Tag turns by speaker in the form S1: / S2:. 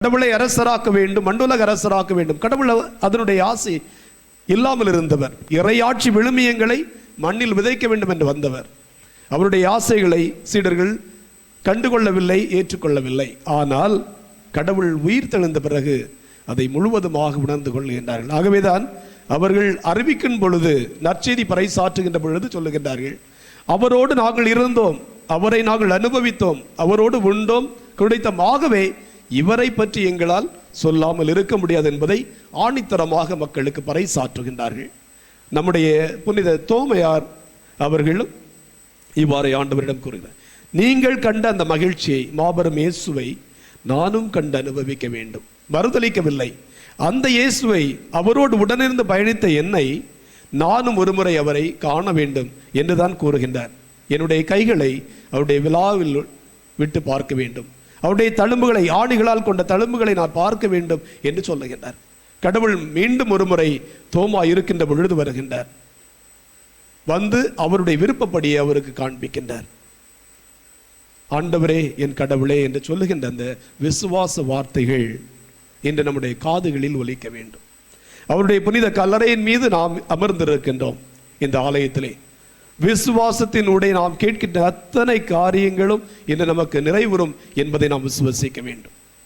S1: கடவுளை அரசராக்க வேண்டும், மண்டுலக அரசராக்க வேண்டும். கடவுள் அதனுடைய ஆசை இல்லாமல் இருந்தவர். இறையாட்சி விழுமியங்களை மண்ணில் விதைக்க வேண்டும் என்று வந்தவர். அவருடைய ஆசைகளை சீடர்கள் கண்டுகொள்ளவில்லை, ஏற்றுக்கொள்ளவில்லை. ஆனால் கடவுள் உயிர் தெழுந்த பிறகு அதை முழுவதுமாக உணர்ந்து கொள்கின்றார்கள். ஆகவேதான் அவர்கள் அறிவிக்கும் பொழுது, நற்செய்தி பறைசாற்றுகின்ற பொழுது சொல்லுகின்றார்கள், அவரோடு நாங்கள் இருந்தோம், அவரை நாங்கள் அனுபவித்தோம், அவரோடு உண்டோம் குடித்தோம், ஆகவே இவரை பற்றி எங்களால் சொல்லாமல் இருக்க முடியாது என்பதை ஆணித்தரமாக மக்களுக்கு பறைசாற்றுகின்றார்கள். நம்முடைய புனித தோமையார் அவர்களும் இவ்வாறு ஆண்டவரிடம் கூறுகிறார், நீங்கள் கண்ட அந்த மகிழ்ச்சியை, மாபெரும் இயேசுவை நானும் கண்டு அனுபவிக்க வேண்டும். மறுதளிக்கவில்லை. அந்த இயேசுவை, அவரோடு உடனிருந்து பயணித்த என்னை நானும் ஒருமுறை அவரை காண வேண்டும் என்றுதான் கூறுகின்றார். என்னுடைய கைகளை அவருடைய விழாவில் விட்டு பார்க்க வேண்டும், அவருடைய தழும்புகளை, ஆணிகளால் கொண்ட தழும்புகளை நான் பார்க்க வேண்டும் என்று சொல்லுகின்றார். கடவுள் மீண்டும் ஒருமுறை தோமா இருக்கின்ற பொழுது வருகின்றார். வந்து அவருடைய விருப்பப்படியே அவருக்கு காண்பிக்கின்றார். ஆண்டவரே என் கடவுளே என்று சொல்லுகின்ற அந்த விசுவாச வார்த்தைகள் இன்று நம்முடைய காதுகளில் ஒலிக்க வேண்டும். அவருடைய புனித கல்லறையின் மீது நாம் அமர்ந்திருக்கின்றோம். இந்த ஆலயத்திலே விசுவாசத்தினுடைய நாம் கேட்கின்ற அத்தனை காரியங்களும் இன்று நமக்கு நிறைவுறும் என்பதை நாம் விசுவசிக்க வேண்டும்.